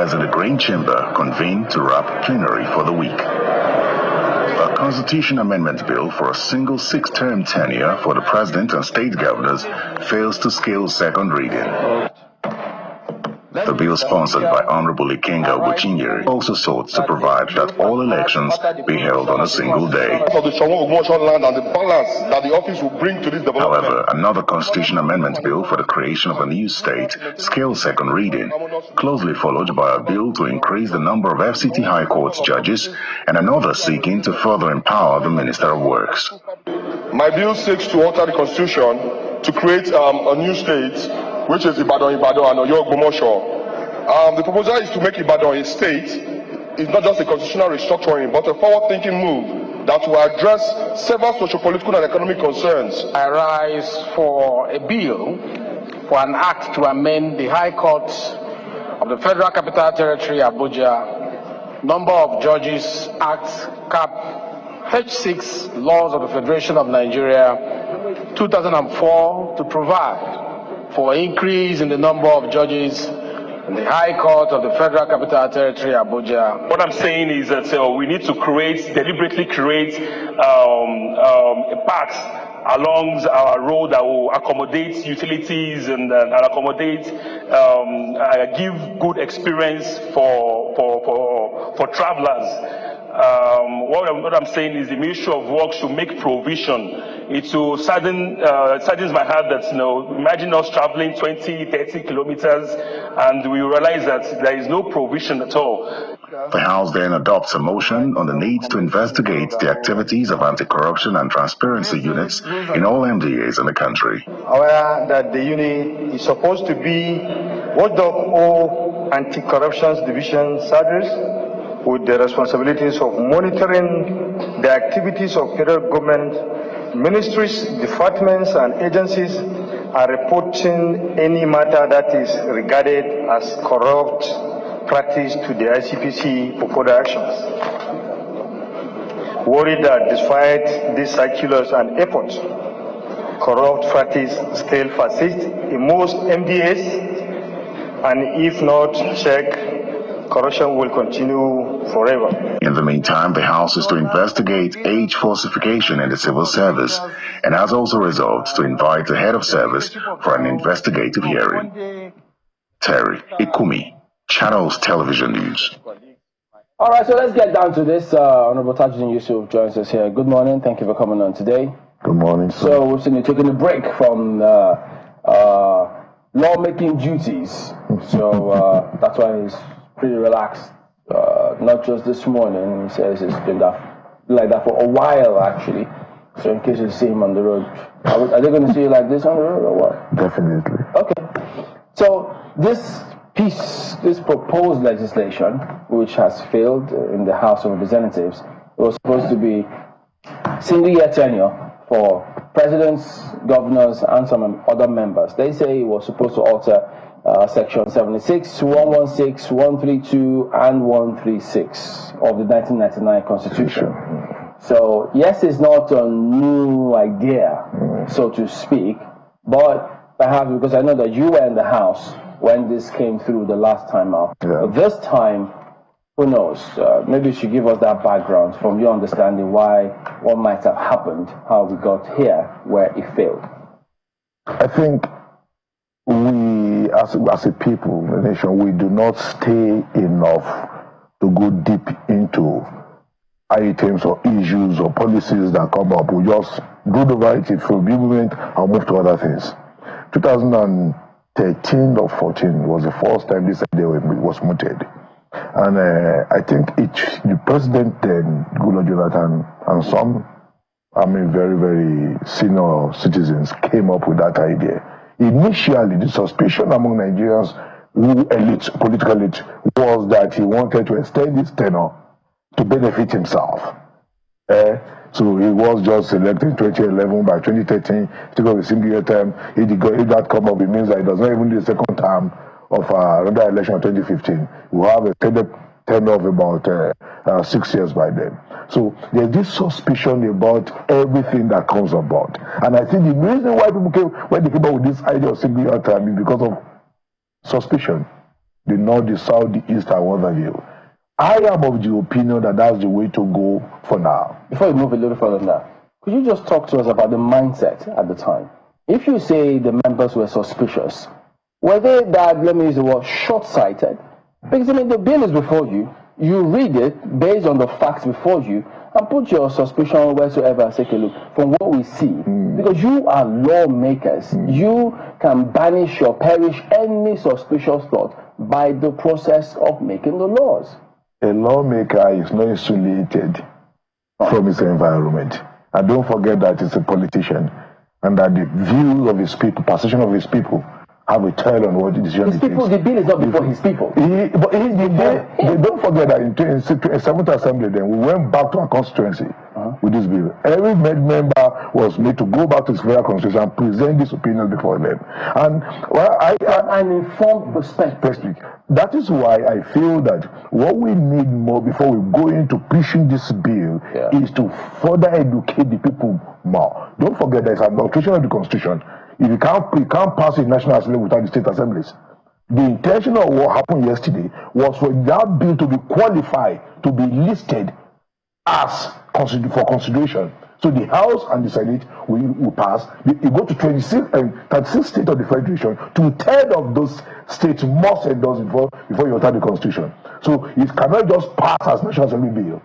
Lawmakers in the Green Chamber convened to wrap plenary for the week. A constitution amendment bill for a single 6-term tenure for the president and state governors fails to scale second reading. The bill, sponsored by Honorable Ikenga Tenure, also sought to provide that all elections be held on a single day. However, another constitution amendment bill for the creation of a new state scaled second reading, closely followed by a bill to increase the number of FCT High Court judges and another seeking to further empower the Minister of Works. My bill seeks to alter the constitution to create a new state, which is Ibadan and Oyo Ogbomoso. The proposal is to make Ibadan a state. It's not just a constitutional restructuring, but a forward-thinking move that will address several socio-political and economic concerns. I rise for a bill for an act to amend the High Court of the Federal Capital Territory, Abuja, Number of Judges Act, Cap H6, Laws of the Federation of Nigeria, 2004, to provide for increase in the number of judges in the High Court of the Federal Capital Territory, Abuja. What I'm saying is that we need to deliberately create a path along our road that will accommodate utilities and accommodate, give good experience for travelers. What I'm saying is the Ministry of Work should make provision. It will saddens my heart that, imagine us traveling 20, 30 kilometers and we realize that there is no provision at all. The House then adopts a motion on the need to investigate the activities of anti-corruption and transparency units in all MDAs in the country. Aware that the unit is supposed to be watchdog all anti-corruption division service, with the responsibilities of monitoring the activities of federal government, ministries, departments, and agencies, and reporting any matter that is regarded as corrupt practice to the ICPC for further actions. Worried that despite these circulars and efforts, corrupt practice still persists in most MDAs, and if not checked, corruption will continue forever. In the meantime, the House is to investigate age falsification in the civil service and has also resolved to invite the head of service for an investigative hearing. Terry Ikumi, Channels Television News. All right, so let's get down to this. Honorable Tajuddin Yusuf joins us here. Good morning. Thank you for coming on today. Good morning, sir. So we've seen you taking a break from lawmaking duties. So that's why he's pretty relaxed, not just this morning. He says it's been like that for a while, actually. So in case you see him on the road, are they going to see you like this on the road or what? Definitely. Okay. So this proposed legislation, which has failed in the House of Representatives, it was supposed to be single-year tenure for presidents, governors, and some other members. They say it was supposed to alter Section 76, 116, 132, and 136 of the 1999 Constitution. So, yes, it's not a new idea, so to speak, but perhaps because I know that you were in the House when this came through the last time out. Yeah. But this time, who knows? Maybe you should give us that background from your understanding what might have happened, how we got here where it failed. I think we, as a people, a nation, we do not stay enough to go deep into items or issues or policies that come up. We just do the right thing for a moment and move to other things. 2013 or 14 was the first time this idea was mooted. And I think the president then, Goodluck Jonathan, and some, very, very senior citizens came up with that idea. Initially, the suspicion among Nigerians, political elite, was that he wanted to extend his tenure to benefit himself. So he was just elected in 2011. By 2013, he took up a single-year term. If that come up, it means that he does not even do the second term of another election in 2015. We'll have a tenure of about 6 years by then. So there's this suspicion about everything that comes about. And I think the reason why people when they came up with this idea of single-year term is because of suspicion. the north, the south, the east, and what have you. I am of the opinion that that's the way to go for now. Before we move a little further than that, could you just talk to us about the mindset at the time? If you say the members were suspicious, were they that, let me use the word, short-sighted? Because, I mean, the bill is before you. You read it based on the facts before you and put your suspicion wheresoever and take a look from what we see. Because you are lawmakers. You can banish or perish any suspicious thought by the process of making the laws. A lawmaker is not insulated from his environment. And don't forget that he's a politician and that the views of his people, perception of his people, have a tell on what the decision his people, the bill is not before his people. Don't forget that in 7th Assembly, then we went back to our constituency with this bill. Every member was made to go back to his federal constitution and present this opinion before them. And well, an informed perspective. That is why I feel that what we need more before we go into pushing this bill is to further educate the people more. Don't forget there's an alteration of the constitution. If you can't pass a national assembly without the state assemblies. The intention of what happened yesterday was for that bill to be qualified, to be listed as for consideration. So the House and the Senate will pass. You go to 36 and 36 states of the Federation. 2/3 of those states must endorse it before you alter the Constitution. So it cannot just pass as National Assembly bill.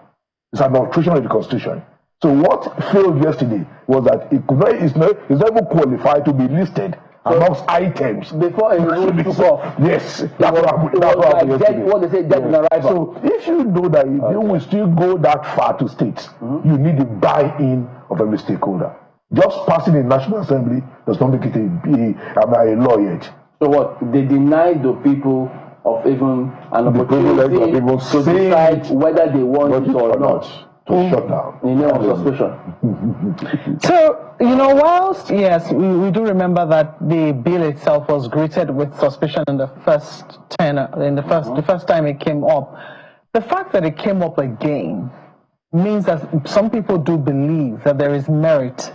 It's an alteration of the Constitution. So what failed yesterday was that it's not even qualified to be listed amongst items before it really took off. Yes, that's what happened yesterday. What they say, dead in arrival. So if you know that you will still go that far to states, you need the buy-in of every stakeholder. Just passing a National Assembly does not make it a law yet. So what? They denied the people of even an opportunity to decide whether they want it or not. To shut down. In the name of suspicion. So, whilst, yes, we do remember that the bill itself was greeted with suspicion in the first the first time it came up. The fact that it came up again means that some people do believe that there is merit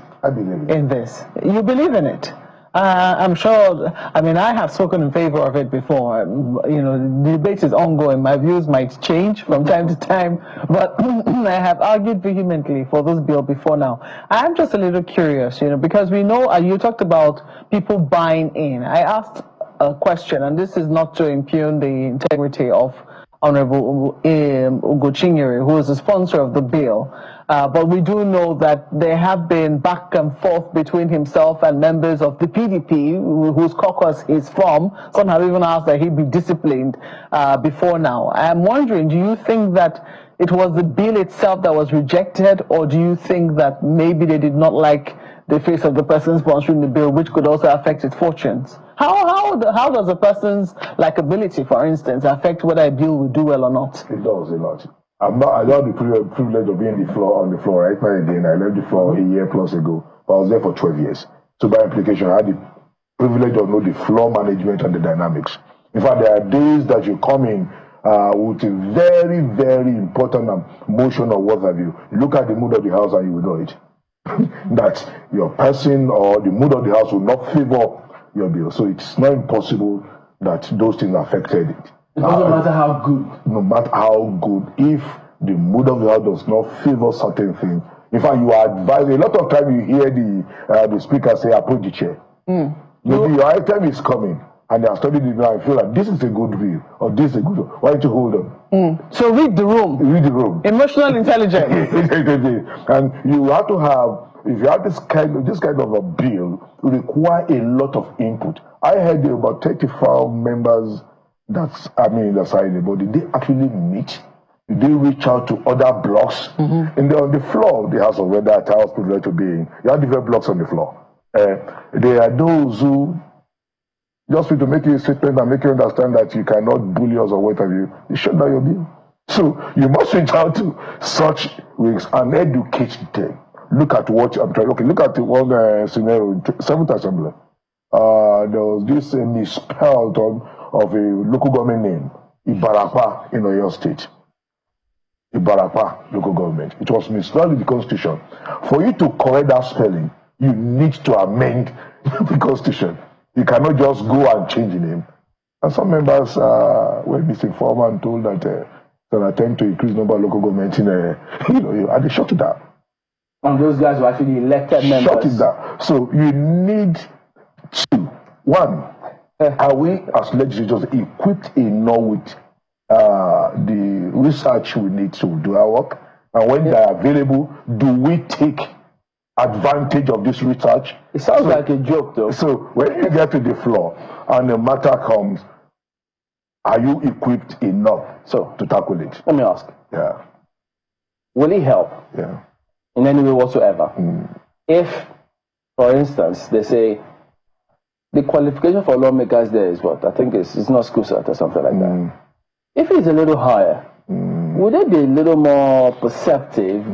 in this. You believe in it? I'm sure, I mean, I have spoken in favor of it before. The debate is ongoing. My views might change from time to time, but I have argued vehemently for this bill before now. I'm just a little curious, because we know, you talked about people buying in. I asked a question, and this is not to impugn the integrity of Honorable Tenure, who is the sponsor of the bill. But we do know that there have been back and forth between himself and members of the PDP, whose caucus he's from. Some have even asked that he be disciplined before now. I'm wondering, do you think that it was the bill itself that was rejected, or do you think that maybe they did not like the face of the person sponsoring the bill, which could also affect its fortunes? How does a person's likability, for instance, affect whether a bill will do well or not? It does a lot. I don't have the privilege of being on the floor right now again. I left the floor a year plus ago, but I was there for 12 years. So by implication, I had the privilege of knowing the floor management and the dynamics. In fact, there are days that you come in with a very, very important motion or what have you. You look at the mood of the house and you will know it. That your person or the mood of the house will not favor your bill. So it's not impossible that those things affected it. It doesn't matter how good. No matter how good, if the mood of the house does not favor certain things. In fact, you are advised, a lot of time you hear the speaker say, approach the chair. Maybe your item is coming, and they are studying it now and feel like this is a good bill, or this is a good one. Why don't you hold them? So read the room. Read the room. Emotional intelligence. And you have to have, if you have this kind of a bill, it require a lot of input. I had about 35 members that's signed, but did they actually meet? Did they reach out to other blocks? On the floor, the House of Weather, House privilege to be in. You have different blocks on the floor. There are those who just need to make you a statement and make you understand that you cannot bully us or whatever. You shut down your bill. So you must reach out to such wings and educate them. Look at what I'm trying. Okay, look at the one scenario, 7th Assembly. There was this misspelled of a local government name, Ibarapa in Oyo State. Ibarapa local government. It was misspelled in the Constitution. For you to correct that spelling, you need to amend the Constitution. You cannot just go and change the name. And some members were misinformed and told that it's an attempt to increase number of local governments in and they shut it down. And those guys were actually elected members. Shut it down. So you need to, one, are we as legislators equipped enough with the research we need to do our work? And when they are available, do we take advantage of this research? It sounds like a joke, though. So when you get to the floor and the matter comes, are you equipped enough to tackle it? Let me ask. Yeah. Will it help? Yeah. In any way whatsoever? If, for instance, they say the qualification for lawmakers there is what? I think it's not school cert or something like that. If it's a little higher, would it be a little more perceptive?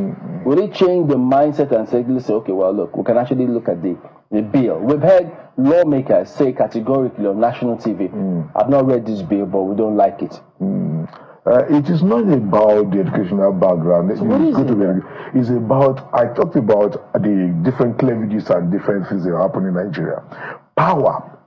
Would it change the mindset and say, okay, well, look, we can actually look at the bill. We've heard lawmakers say categorically on national TV, I've not read this bill, but we don't like it. It is not about the educational background. So what is it? It's about, I talked about the different cleavages and different things that happen in Nigeria. Power,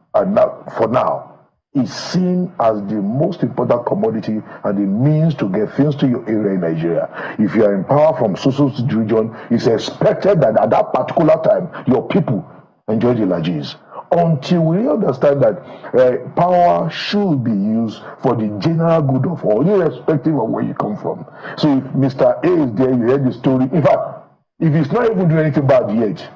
for now, is seen as the most important commodity and the means to get things to your area in Nigeria. If you are in power from social region, it's expected that at that particular time, your people enjoy the largesse. Until we understand that power should be used for the general good of all, irrespective of where you come from. So if Mr. A is there, you heard the story. In fact, if he's not even doing anything bad yet,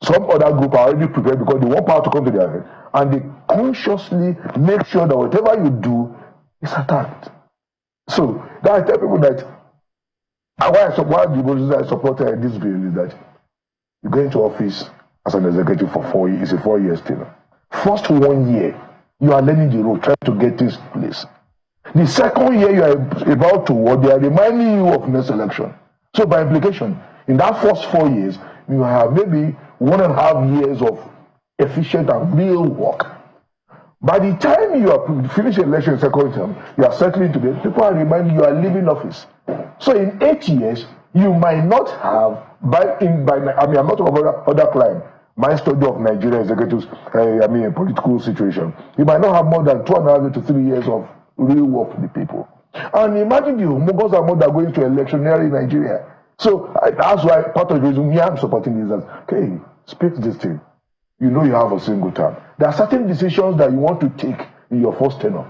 some other group are already prepared because they want power to come to their head. And they consciously make sure that whatever you do is attacked. So that I tell people that why I support this bill is that you go into office as an executive for 4 years. It's a 4 year still. First 1 year, you are learning the road, trying to get this place. The second year, you are about to work, they are reminding you of next election. So by implication, in that first 4 years, you have maybe 1.5 years of efficient and real work. By the time you are finished election second term, you are settling to it, people are reminding you are leaving office. So in 8 years, you might not have, I'm not talking about other clients. My study of Nigeria executives, a political situation. You might not have more than 2.5 to 3 years of real work for the people. And imagine the homogons are more that are going to electioneering in Nigeria. So that's why part of the reason I'm supporting this is that, okay, speak this thing. You know you have a single term. There are certain decisions that you want to take in your first tenure.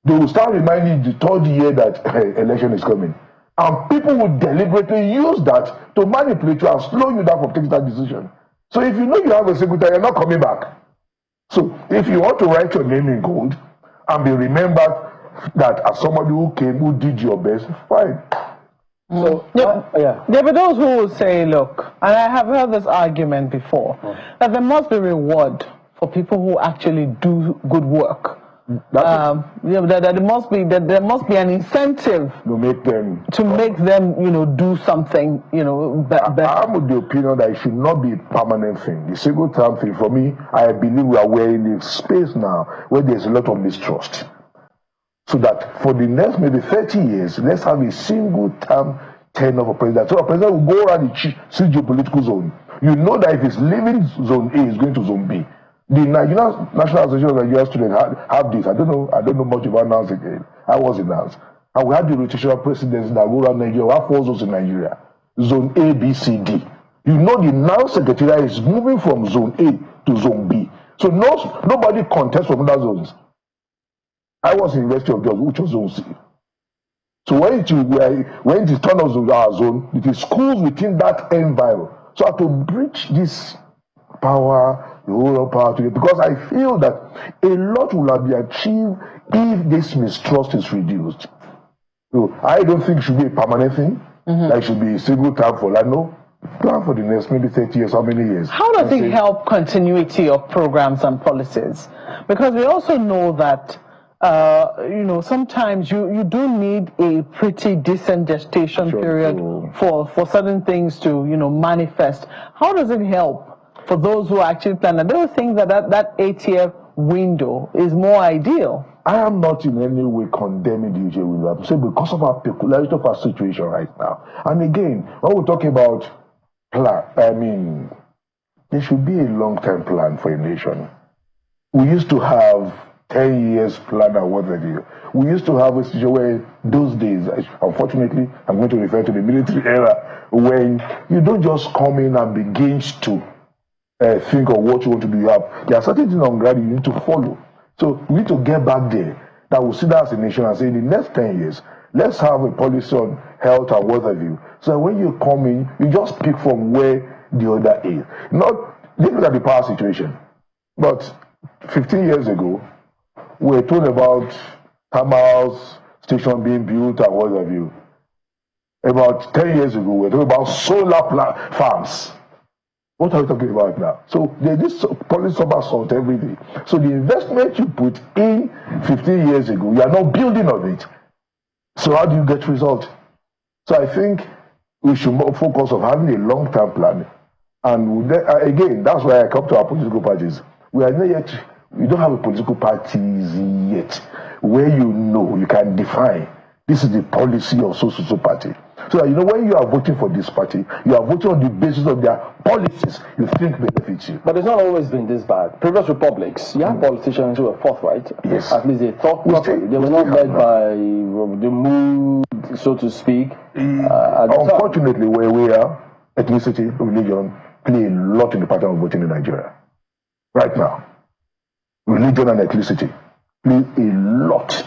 They will start reminding you the third year that election is coming. And people will deliberately use that to manipulate you and slow you down from taking that decision. So if you know you have a single term, you're not coming back. So if you want to write your name in gold and be remembered that as somebody who came, who did your best, fine. So there are those who will say, look, and I have heard this argument before, that there must be reward for people who actually do good work. There must be an incentive to make them do something better. I'm with the opinion that it should not be a permanent thing. The single term thing, for me, I believe we are in a space now where there's a lot of mistrust. So that for the next maybe 30 years, let's have a single term tenure of a president. So a president will go around the geopolitical zone. You know that if he's leaving zone A, he's going to zone B. The Nigerian National Association of Nigerian Students have this. I don't know much about announced again. I was announced. And we had the rotational presidents that go around Nigeria. We have 4 zones in Nigeria. Zone A, B, C, D. You know the now secretariat is moving from zone A to zone B. So nobody contests from other zones. I was in University of Georgia, which was zone C. So when it is turned on our zone, it is schools within that environment. So I have to bridge this power, the whole power together, because I feel that a lot will be achieved if this mistrust is reduced. So I don't think it should be a permanent thing. That should be a single term for like no. Plan for the next maybe 30 years, how many years? How does it help continuity of programs and policies? Because we also know that sometimes you do need a pretty decent gestation period for certain things to manifest. How does it help for those who actually plan? And they would think that 8-year window is more ideal. I am not in any way condemning the 8-year window. I'm saying because of our peculiarity of our situation right now. And again, when we're talking about plan, there should be a long-term plan for a nation. We used to have 10 years plan and what have you. We used to have a situation where those days, unfortunately, I'm going to refer to the military era, when you don't just come in and begin to think of what you want to do. There are certain things on ground you need to follow. So we need to get back there. That we'll sit down as a nation and say, in the next 10 years, let's have a policy on health and what have you. So when you come in, you just pick from where the other is. Not look at the power situation. But 15 years ago, we were told about thermal station being built and what have you. About 10 years ago, we were talking about solar farms. What are we talking about now? So there's this policy somersault every day. So the investment you put in 15 years ago, you are not building on it. So how do you get result? So I think we should more focus on having a long-term plan. And again, that's why I come to our political parties. We are not yet. We don't have a political parties yet where you can define this is the policy of so party. So that when you are voting for this party, you are voting on the basis of their policies you think benefits you. But it's not always been this bad. Previous republics, you have politicians who were forthright. Yes. At least they thought properly. They were not led by the mood, so to speak. Unfortunately, where we are, ethnicity, religion play a lot in the pattern of voting in Nigeria. Right now, religion and ethnicity play a lot.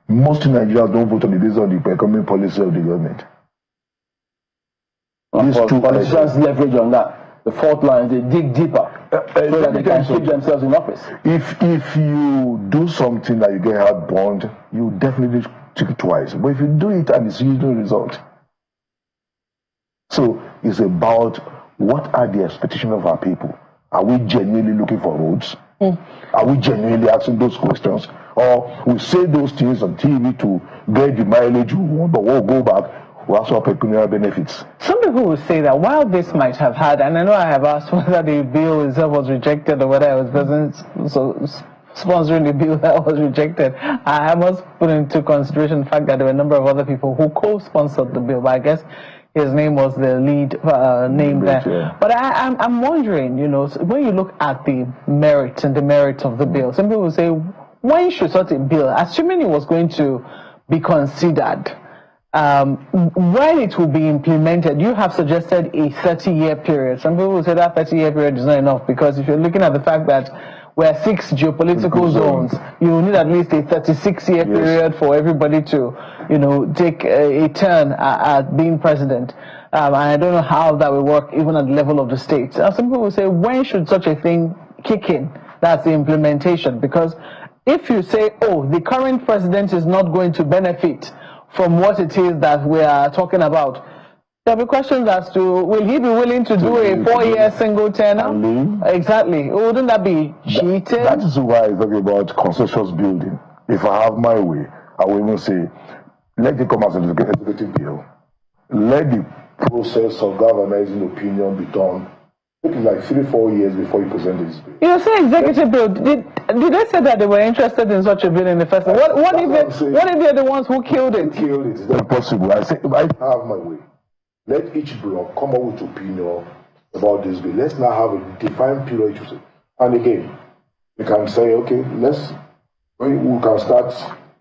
Most Nigerians don't vote on the basis of the economic policy of the government. These two politicians leverage on that. The fault lines, they dig deeper so that they can keep themselves in office. If you do something that you get hard bond, you definitely think twice. But if you do it and it's usually result. So it's about what are the expectations of our people? Are we genuinely looking for roads? Are we genuinely asking those questions? Or we say those things on TV to get the mileage we want, but we'll go back. We also have pecuniary benefits. Some people will say that while this might have had, and I know I have asked whether the bill itself was rejected or whether I was present sponsoring the bill that was rejected, I must put into consideration the fact that there were a number of other people who co-sponsored the bill, but I guess his name was the lead name there. Yeah. But I'm wondering, when you look at the merit and the merits of the bill, some people will say, when should such a bill, assuming it was going to be considered, when it will be implemented? You have suggested a 30-year period. Some people will say that 30-year period is not enough, because if you're looking at the fact that we're 6 geopolitical zones, you need at least a 36-year period for everybody to, take a turn at being president. And I don't know how that will work even at the level of the states. Some people will say, when should such a thing kick in? That's the implementation. Because if you say, the current president is not going to benefit from what it is that we are talking about, there'll be questions as to, will he be willing to do a 4-year single tenure? Exactly. Wouldn't that be cheating? That is why I talk about consensus building. If I have my way, I will even say, let it come as an executive bill. Let the process of galvanizing opinion be done. It is like 3-4 years before you present this bill. You say executive bill. Did they say that they were interested in such a bill in the first place? What if they're the ones who killed it? Killed it. It's not possible. I say, I have my way. Let each block come up with opinion about this bill. Let's now have a defined period. And again, you can say, okay, we can start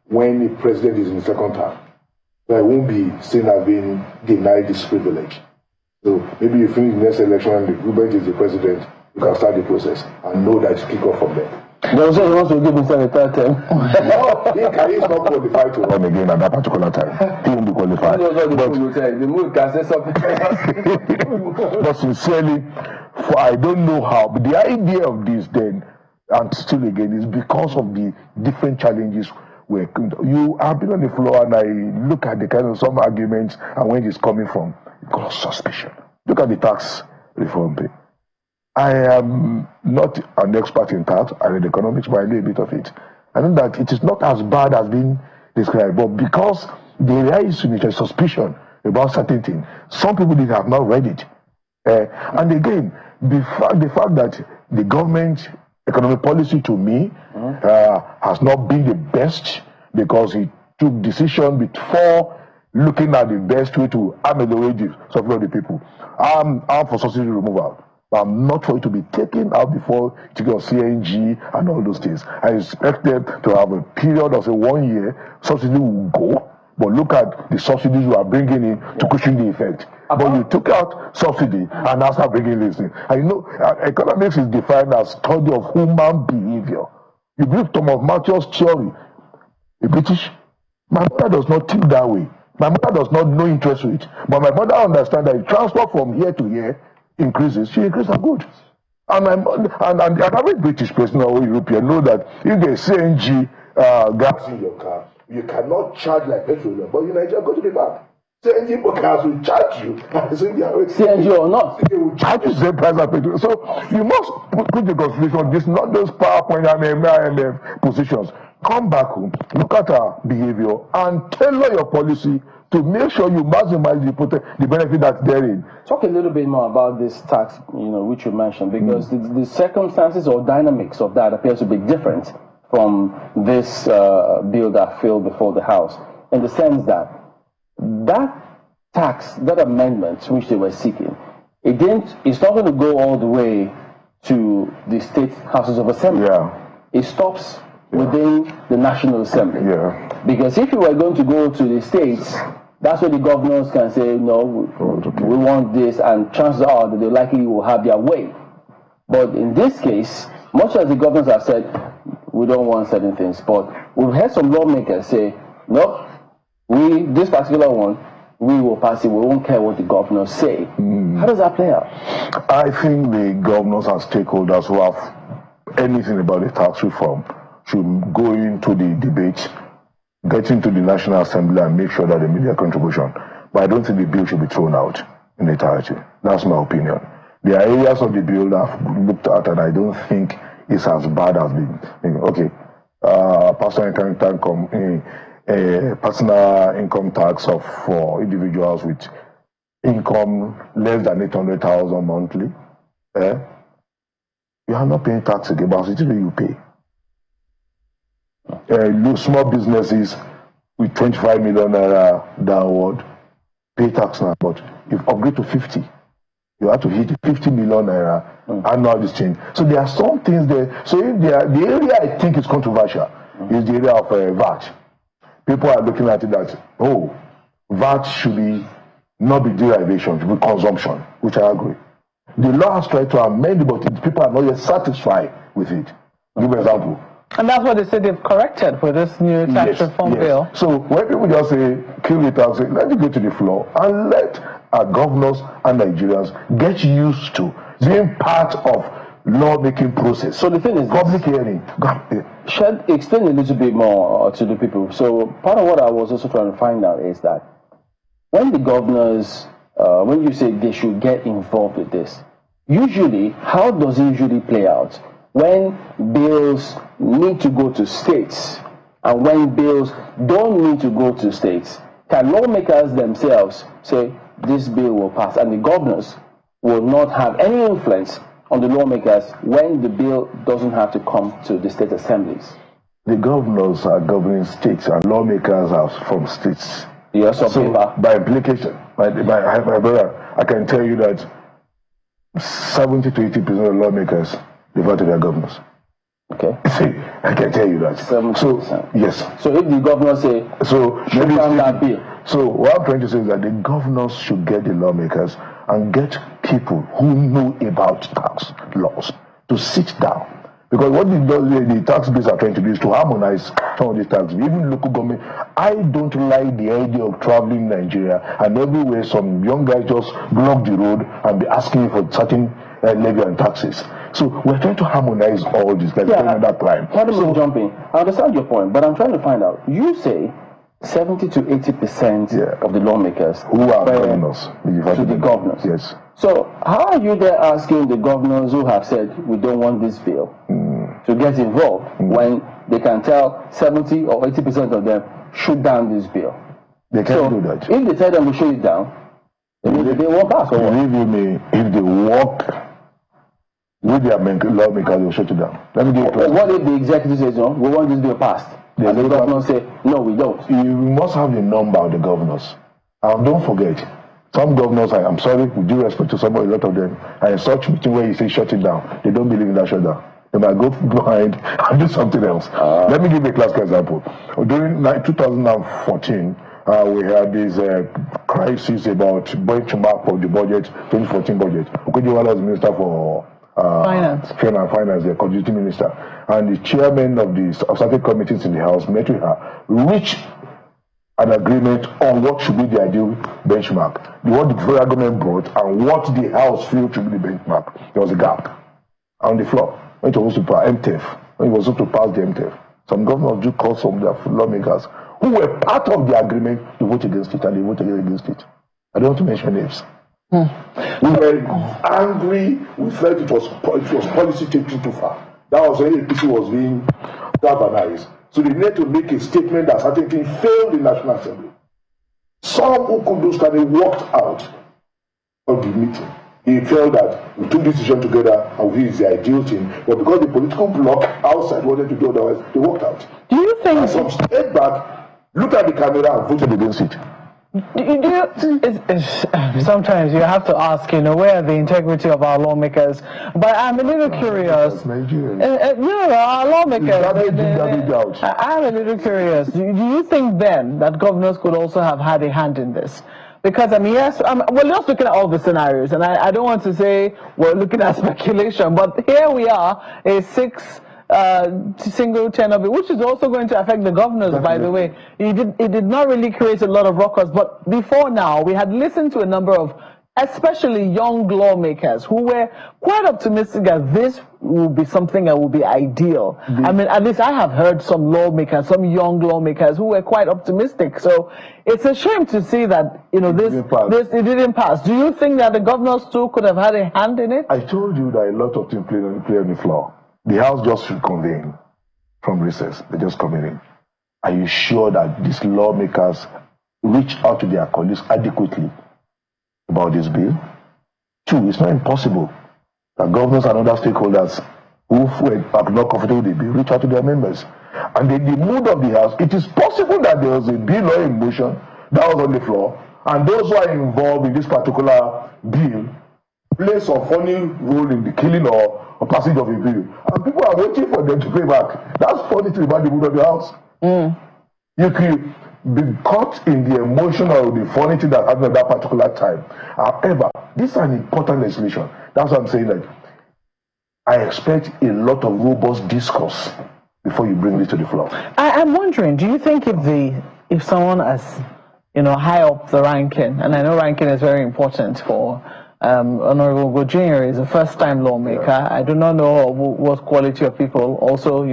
when the president is in the second term. So I won't be seen as being denied this privilege. So maybe you finish the next election and the government is the president, you can start the process and know that it's kick off from there. They also want to give himself a third term. No, he's not qualified to run again at that particular time. He won't be qualified. The mood can say something. But sincerely, I don't know how. But the idea of this then, and still again, is because of the different challenges. You have been on the floor and I look at the kind of some arguments and where it's coming from. Because of suspicion. Look at the tax reform bill. I am not an expert in tax and in economics, but I know a bit of it. I know that it is not as bad as being described, but because there is a suspicion about certain things, some people have not read it. And again, the fact that the government economic policy to me has not been the best, because it took decision before looking at the best way to ameliorate the suffering of the people. I'm for subsidy removal. But I'm not for it to be taken out before to go CNG and all those things. I expect them to have a period of say 1 year, subsidy will go, but look at the subsidies you are bringing in to cushion the effect. But you took out subsidy and now start bringing this in. And you know, economics is defined as study of human behavior. You believe Thomas Malthus's theory, the British. My mother does not think that way. My mother does not know interest rate. But my mother understands that if transport from here to here increases, she increases her goods. And the average British person or European know that if there's CNG gas in your car, you cannot charge like petrol. But in Nigeria, go to the bank. CNG cars will charge you. CNG or not? They will charge you the same price as petrol. So you must put the consideration. This not those PowerPoint IMF positions. Come back home, look at our behavior, and tailor your policy to make sure you maximize the benefit that's therein. Talk a little bit more about this tax, which you mentioned, because the circumstances or dynamics of that appears to be different from this bill that failed before the House, in the sense that tax, that amendment which they were seeking, it's not going to go all the way to the state houses of assembly. Yeah. It stops within the National Assembly. Yeah. Because if you were going to go to the states, that's where the governors can say, no, we want this, and chances are that they likely will have their way. But in this case, much as the governors have said, we don't want certain things, but we've heard some lawmakers say, no, this particular one, we will pass it, we won't care what the governors say. How does that play out? I think the governors and stakeholders who have anything about the tax reform should go into the debate, get into the National Assembly and make sure that they make their contribution. But I don't think the bill should be thrown out in entirety. That's my opinion. There are areas of the bill that I've looked at and I don't think it's as bad as personal income tax for individuals with income less than 800,000 monthly. You are not paying tax again, but still you pay. Small businesses with 25 million naira downward pay tax now, but if upgrade to 50, you have to hit 50 million naira annual exchange. So there are some things there. So if the area I think is controversial is the area of VAT. People are looking at it that, VAT should not be derivation, should be consumption, which I agree. The law has tried to amend it, but people are not yet satisfied with it. Give an example. And that's what they said they've corrected for this new tax reform bill. So when people just say, kill it out, say, let it go to the floor and let our governors and Nigerians get used to being part of law-making process. So the thing is, public hearing. Explain a little bit more to the people. So part of what I was also trying to find out is that when the governors, when you say they should get involved with this, usually, how does it usually play out? When bills need to go to states and when bills don't need to go to states, can lawmakers themselves say this bill will pass and the governors will not have any influence on the lawmakers when the bill doesn't have to come to the state assemblies? The governors are governing states and lawmakers are from states. Yes, so by implication, my brother, I can tell you that 70 to 80% of lawmakers defer to their governors. Okay. See, I can tell you that. 70%. So yes. So if the governor say, maybe that bill. So what I'm trying to say is that the governors should get the lawmakers and get people who know about tax laws to sit down. Because what the tax bills are trying to do is to harmonize some of these taxes. Even local government, I don't like the idea of traveling in Nigeria and everywhere some young guys just block the road and be asking for certain levy and taxes. So we're trying to harmonize all this. Like that crime. Pardon me jumping. I understand your point, but I'm trying to find out. You say 70 to 80% of the lawmakers who are governors to the governors. Yes. So how are you there asking the governors who have said we don't want this bill to get involved when they can tell 70 or 80% of them shoot down this bill? They can't do that. If they tell them to shoot it down, then they won't pass. Believe me, if they work with their lawmakers, they'll shut it down. Let me give you a question. What if the executive says, no, we want this bill passed? And the governors say, no, we don't. You must have the number of the governors. And don't forget, Some governors, I'm sorry, with due respect to somebody, a lot of them, are in such meeting where you say shut it down. They don't believe in that shutdown. They might go behind and do something else. Let me give you a classic example. During 2014, we had this crisis about benchmark of the budget, 2014 budget. Okojiwala was Minister for Finance, the Coordinating Minister. And the chairman of the certain committees in the House met with her, reached an agreement on what should be the ideal benchmark, what the federal government brought, and what the House feels should be the benchmark. There was a gap on the floor. When it was supposed to pass MTF, when it was supposed to pass the MTF, some governors do call some of their lawmakers who were part of the agreement to vote against it, and they voted against it. I don't want to mention names. We were angry. We felt it was policy taking too far. That was when APC was being galvanized. So they need to make a statement that certain things failed in National Assembly. Some who could do study walked out of the meeting. They felt that we took this decision together and this is the ideal thing. But because the political bloc outside wanted to do otherwise, they walked out. Do you think... And some stayed back, looked at the camera and voted against it. Sometimes you have to ask, where are the integrity of our lawmakers? But I'm a little curious. Our lawmakers. I'm a little curious. Do you think then that governors could also have had a hand in this? Because, yes, we're just looking at all the scenarios, and I don't want to say we're looking at speculation, but here we are, a single tenure bill, which is also going to affect the governors, by the way. It did not really create a lot of ruckus, but before now, we had listened to a number of, especially young lawmakers, who were quite optimistic that this will be something that will be ideal. At least I have heard some lawmakers, some young lawmakers, who were quite optimistic. So it's a shame to see that, it didn't pass. Do you think that the governors too could have had a hand in it? I told you that a lot of things play on the floor. The House just reconvened from recess. They're just coming in. Are you sure that these lawmakers reach out to their colleagues adequately about this bill? Two, it's not impossible that governors and other stakeholders who are not comfortable with the bill reach out to their members. And in the mood of the House, it is possible that there was a bill or a motion that was on the floor, and those who are involved in this particular bill play some funny role in the killing or passage of a bill. And people are waiting for them to pay back. That's funny thing about the mood of the House. You can be caught in the emotion or the funny thing that happened at that particular time. However, this is an important legislation. That's what I'm saying. That I expect a lot of robust discourse before you bring this to the floor. I'm wondering, do you think if someone as high up the ranking, and I know ranking is very important for Honorable Go Jr. is a first-time lawmaker. Yeah. I do not know what quality of people, also,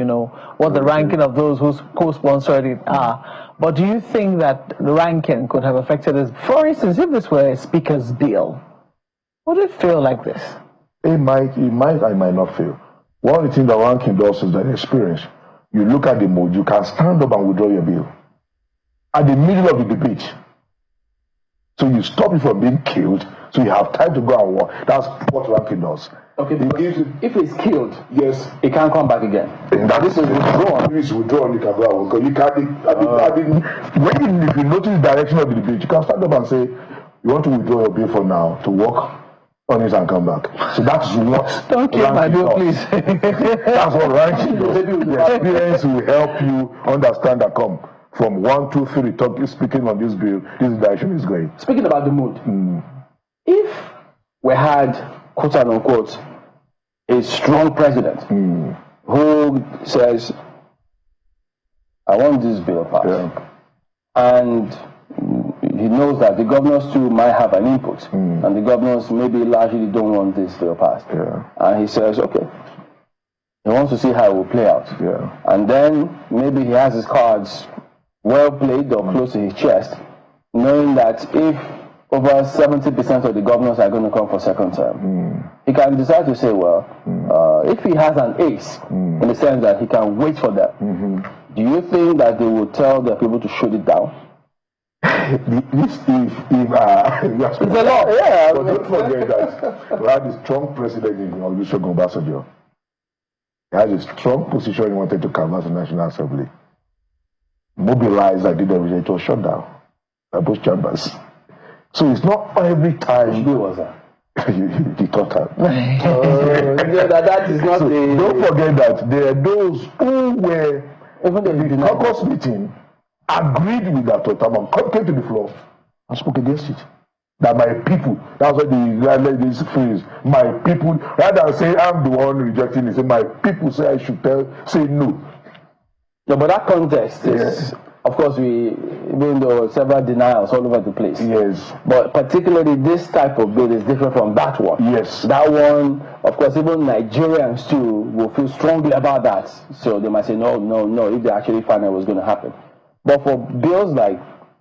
what the ranking of those who co-sponsored it are. But do you think that the ranking could have affected this? For instance, if this were a speaker's bill, would it feel like this? It might, I might not feel. One of the things the ranking does is that experience. You look at the mood, you can stand up and withdraw your bill at the middle of the debate. So you stop it from being killed, so you have time to go and walk. That's what ranking does. Okay, if it's killed, yes, it can't come back again. This is withdrawn. If it's withdrawn, you can go and walk. You can't. If you notice the direction of the debate, you can stand up and say, you want to withdraw your bill for now to walk on it and come back. So that's what. Don't kill my bill, please. That's what ranking does. The experience will help you understand that from 1, 2, 3, speaking on this bill, this direction is going. Speaking about the mood, if we had, quote unquote, a strong president who says, I want this bill passed, and he knows that the governors too might have an input, and the governors maybe largely don't want this bill passed, and he says, okay, he wants to see how it will play out, and then maybe he has his cards well played or close to his chest, knowing that if over 70% of the governors are going to come for second term, he can decide to say, well, if he has an ace, in the sense that he can wait for them, do you think that they will tell their people to shoot it down? It's a lot, yeah. But don't forget that we had a strong president in Olusegun Obasanjo. He has a strong position he wanted to canvass the National Assembly. Mobilized, I did everything, it was shut down by both chambers. So it's not every time. Who was that? The total. That is not so the. Don't forget that there are those who were in the caucus meeting agreed with that total, came to the floor and spoke against it. That my people, that's what this phrase, my people, rather than say I'm the one rejecting it, say my people say I should say no. No, but that context is, of course, even though several denials all over the place. Yes. But particularly this type of bill is different from that one. Yes. That one, of course, even Nigerians too will feel strongly about that. So they might say no, if they actually find out what's going to happen. But for bills like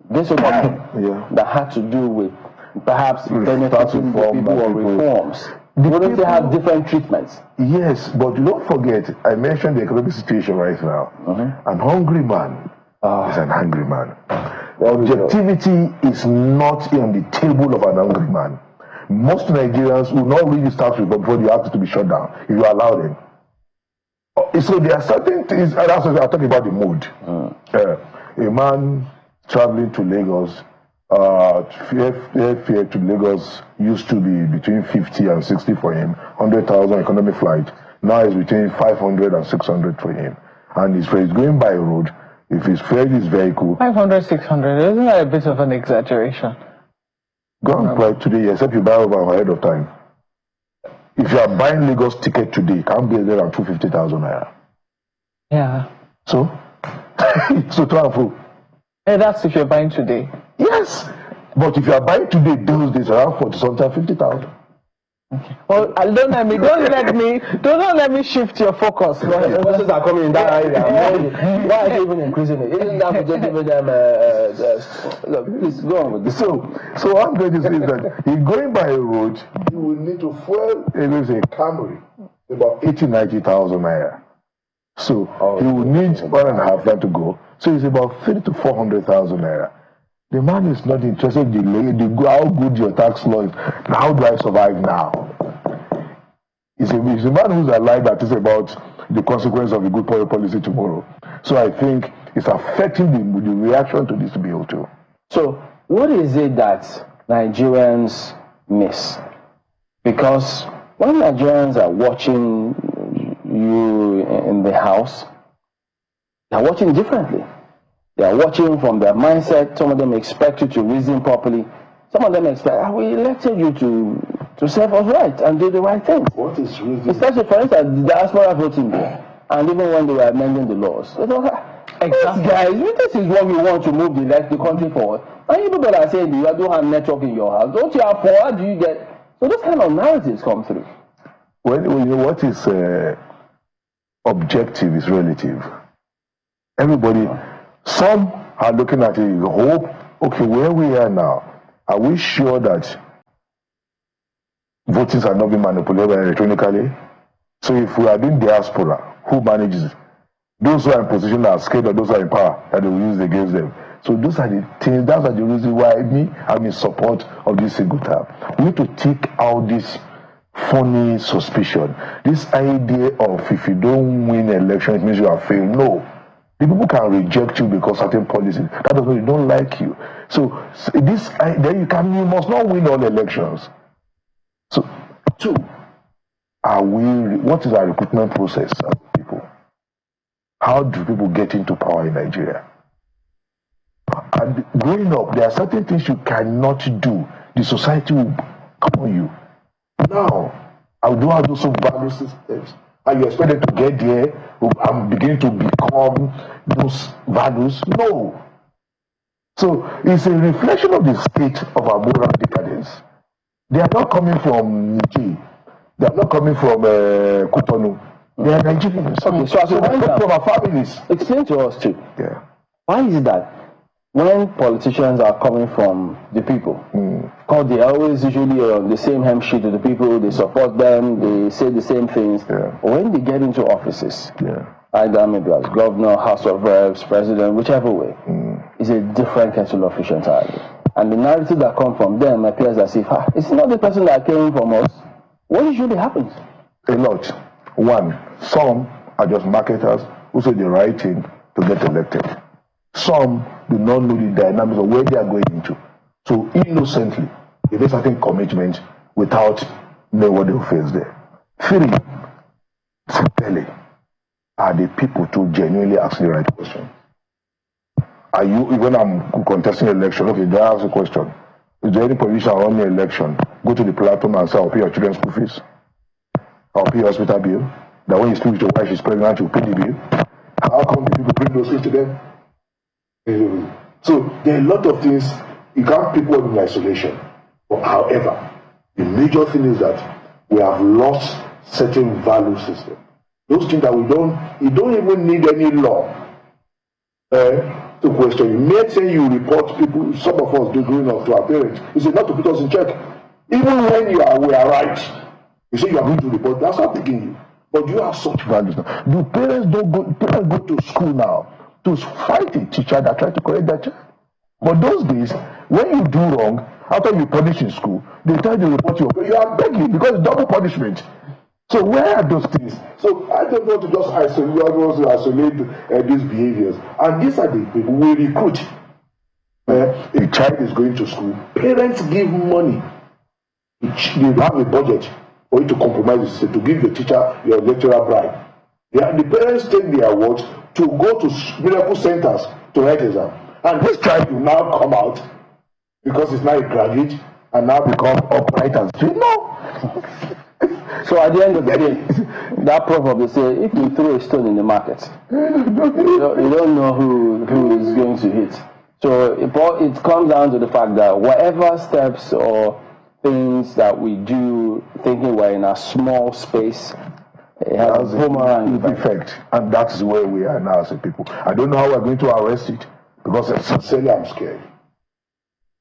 this one that had to do with perhaps benefiting the people or reforms, wouldn't they have different treatments? Yes, but don't forget, I mentioned the economic situation right now. An hungry man is an angry man. Objectivity is not on the table of an angry man. Most Nigerians will not really start with before you ask it to be shut down, if you allow them. So there are certain things, and that's what I'm talking about the mood. A man traveling to Lagos, fare to Lagos used to be between 50 and 60 for him, 100,000 economy flight. Now it's between 500 and 600 for him. And if he's going by road, if he's fared his vehicle... 500, 600, isn't that a bit of an exaggeration? Go and fly today, except you buy over ahead of time. If you are buying Lagos ticket today, it can't be there than 250,000 naira. Yeah. So? So travel. Hey, that's if you're buying today. Yes. But if you are buying today, those days around 40-something, 50,000. Okay. Well, don't let me shift your focus. Buses are coming in that area. Why are they even increasing it? Isn't that just giving them please go on with this. So what I'm going to say is that if going by a road, you will need to fuel a Camry about 80-90,000 naira. So you will need 1.5 years to go. So it's about 30 to 400,000 naira. The man is not interested in how good your tax law is. How do I survive now? It's a man who's alive that is about the consequence of a good policy tomorrow. So I think it's affecting the reaction to this bill too. So what is it that Nigerians miss? Because when Nigerians are watching you in the house, they're watching differently. They are watching from their mindset. Some of them expect you to reason properly. Some of them expect, we elected you to serve us right and do the right thing. What is reason? Especially, for instance, the diaspora voting bill. And even when they were amending the laws. They thought, exactly. Guys, this is what we want to move the country forward. And you people are saying, you don't have network in your house. Don't you have power? How do you get... So those kind of narratives come through. Well, you know, what is objective is relative. Everybody... Some are looking at it, hope, okay, where we are now, are we sure that votings are not being manipulated electronically? So if we are doing diaspora, who manages it? Those who are in position are scared of those who are in power, that they will use it against them. So those are the things, that's the reason why I'm in support of this single term. We need to take out this funny suspicion, this idea of if you don't win an election, it means you have failed. No. The people can reject you because certain policies. That doesn't mean they don't like you. So this, then you must not win all elections. So, two, what is our recruitment process of people? How do people get into power in Nigeria? And growing up, there are certain things you cannot do. The society will come on you. Now, I do have those value systems. And you expect them to get there and begin to become those values? No. So it's a reflection of the state of our moral decadence. They are not coming from Niger. They are not coming from Cotonou. They are Nigerians. Okay, so as they come from our families. Explain to us too. Yeah. Why is it that when politicians are coming from the people, because they are always usually on the same hymn sheet with the people, they support them, they say the same things. Yeah. When they get into offices, either maybe as governor, House of Reps, president, whichever way, it's a different kettle of fish entirely. And the narrative that comes from them appears as if, it's not the person that came from us. What usually happens? A lot. One, some are just marketers who say the right thing to get elected. Some do not know the dynamics of where they are going into. So innocently, they make certain commitments without knowing what they will face there. 3, simply, are the people to genuinely ask the right question? Are you, when I'm contesting an election, okay, do I ask a question? Is there any politician around the election go to the platform and say, I'll pay your children's school fees? I'll pay your hospital bill? That when you speak to your wife, she's pregnant, you'll pay the bill? How come people bring those things to them? So there are a lot of things, you can't pick one in isolation. But however, the major thing is that we have lost certain value system. Those things that you don't even need any law to question. You may say you report people, some of us do growing up to our parents. You say not to put us in check. Even when we are right, you say you are going to report, that's not taking you. But you have such values now. Do parents go to school now to fight a teacher that tried to correct that child? But those days, when you do wrong, after you punish in school, they try to report you. You are begging because it's double punishment. So where are those things? So I don't want to just isolate these behaviors. And these are the people we recruit. A child is going to school. Parents give money. They have a budget for you to compromise, to give the teacher, your lecturer bribe. The parents take their awards to go to miracle centers to write exam. And this child will now come out because he's now a graduate and now become upright and straight. No. So at the end of the day, that proverb they say, if you throw a stone in the market, you don't know who is going to hit. So it comes down to the fact that whatever steps or things that we do, thinking we're in a small space, it has a boomerang effect. And that is where we are now as a people. I don't know how we're going to arrest it, because sincerely I'm scared.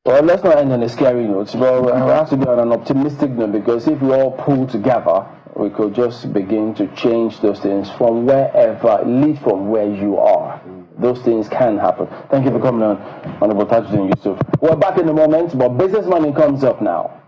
Well, let's not end on a scary note, but we have to be on an optimistic note, because if we all pull together, we could just begin to change those things from wherever, lead from where you are. Those things can happen. Thank you for coming on, Honorable Tajuddin Yusuf. We're back in a moment, but Business Money comes up now.